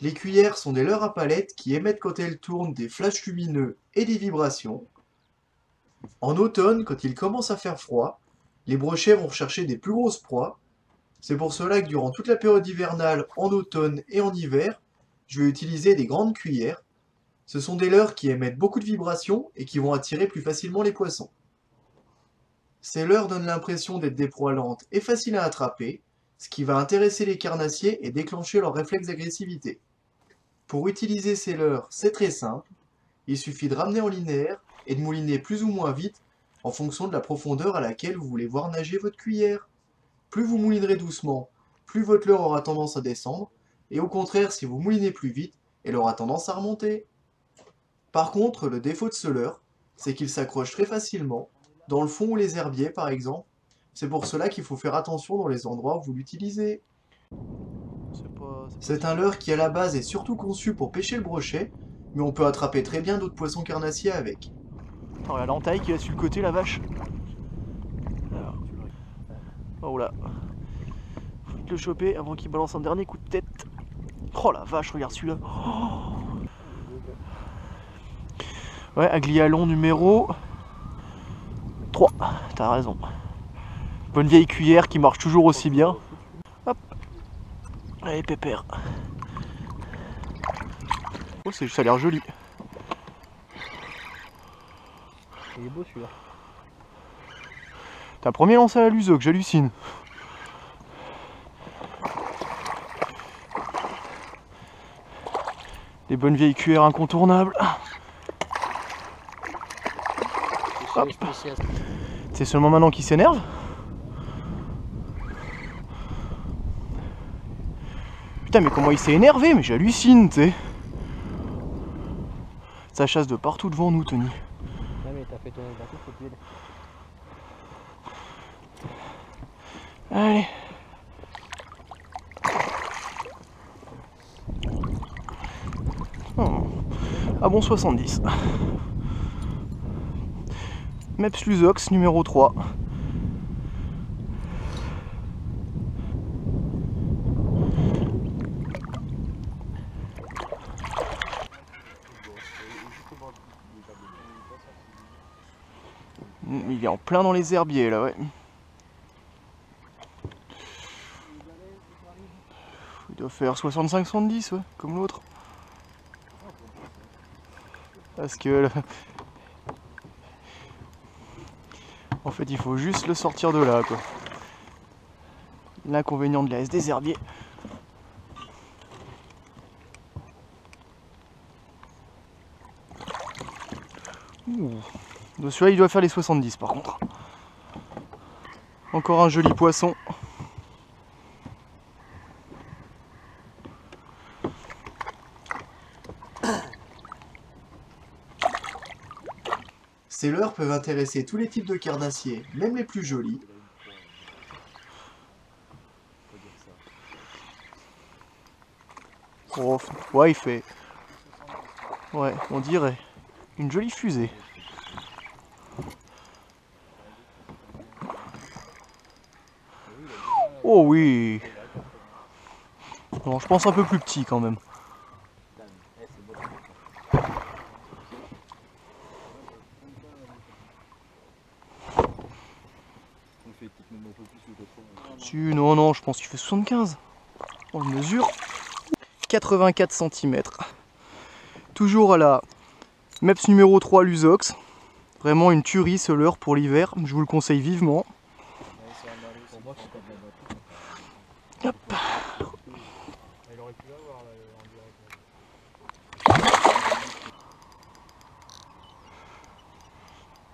Les cuillères sont des leurres à palette qui émettent quand elles tournent des flashs lumineux et des vibrations. En automne, quand il commence à faire froid, les brochets vont chercher des plus grosses proies. C'est pour cela que durant toute la période hivernale, en automne et en hiver, je vais utiliser des grandes cuillères. Ce sont des leurres qui émettent beaucoup de vibrations et qui vont attirer plus facilement les poissons. Ces leurres donnent l'impression d'être des proies lentes et faciles à attraper, ce qui va intéresser les carnassiers et déclencher leur réflexe d'agressivité. Pour utiliser ces leurres, c'est très simple. Il suffit de ramener en linéaire et de mouliner plus ou moins vite en fonction de la profondeur à laquelle vous voulez voir nager votre cuillère. Plus vous moulinerez doucement, plus votre leurre aura tendance à descendre, et au contraire, si vous moulinez plus vite, elle aura tendance à remonter. Par contre, le défaut de ce leurre, c'est qu'il s'accroche très facilement, dans le fond ou les herbiers par exemple. C'est pour cela qu'il faut faire attention dans les endroits où vous l'utilisez. C'est un leurre qui à la base est surtout conçu pour pêcher le brochet, mais on peut attraper très bien d'autres poissons carnassiers avec. Oh, la l'entaille qui est sur le côté, la vache. Oh là. Faut vite le choper avant qu'il balance un dernier coup de tête. Oh la vache, regarde celui-là. Oh. Ouais, aglialon numéro 3. T'as raison. Bonne vieille cuillère qui marche toujours aussi bien. Hop. Allez, pépère. Oh, ça a l'air joli. Il est beau celui-là. T'as un premier lancé à la luso que j'hallucine. Des bonnes vieilles cuillères incontournables. C'est seulement maintenant qu'il s'énerve. Putain, mais comment il s'est énervé, mais j'hallucine, tu sais. Ça chasse de partout devant nous, Tony. Non mais t'as fait ton bateau, faut plus aider. Allez. Oh. Ah bon, 70. Mepps Lusox numéro 3. Il est en plein dans les herbiers là, ouais. Il doit faire 65-70, ouais, comme l'autre. Parce que... En fait, il faut juste le sortir de là, quoi. L'inconvénient de la S des herbiers. Celui-là, il doit faire les 70 par contre. Encore un joli poisson. Ces leurres peuvent intéresser tous les types de carnassiers, même les plus jolis. Oh, ouais, il fait... Ouais, on dirait une jolie fusée. Oh oui. Non, je pense un peu plus petit quand même. Si, non, non, je pense qu'il fait 75. On le mesure. 84 cm. Toujours à la Mepps numéro 3 Lusox. Vraiment une tuerie ce leurre pour l'hiver. Je vous le conseille vivement. Hop.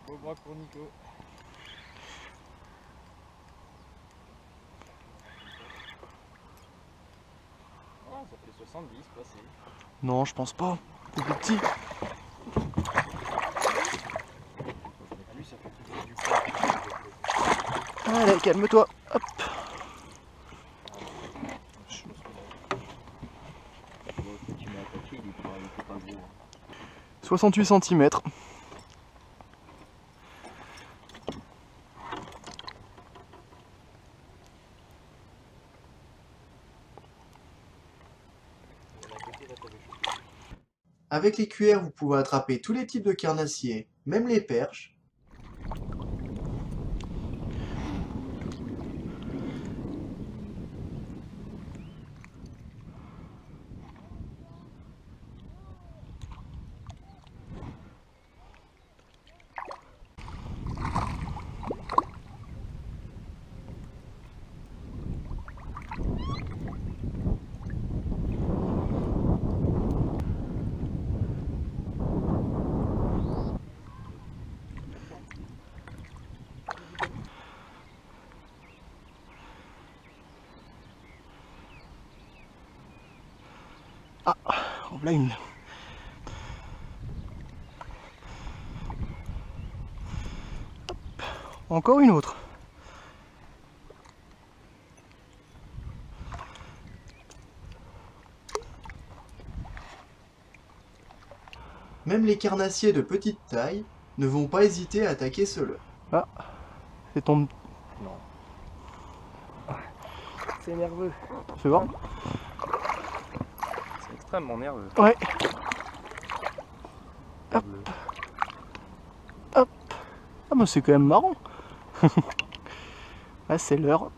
Beau bras pour Nico. Ah, ça fait 70 passé. Non, je pense pas. C'est plus petit. Lui, ça fait tout du poids. Allez, calme-toi. Hop. 68 cm. Avec les cuillères, vous pouvez attraper tous les types de carnassiers, même les perches. Ah, en voilà une. Hop. Encore une autre. Même les carnassiers de petite taille ne vont pas hésiter à attaquer ce leurre. Ah, c'est ton... Non. C'est nerveux. Fais voir. C'est extrêmement nerveux. Ouais. Hop. Bleu. Hop. Ah bah c'est quand même marrant. Ouais, c'est l'heure.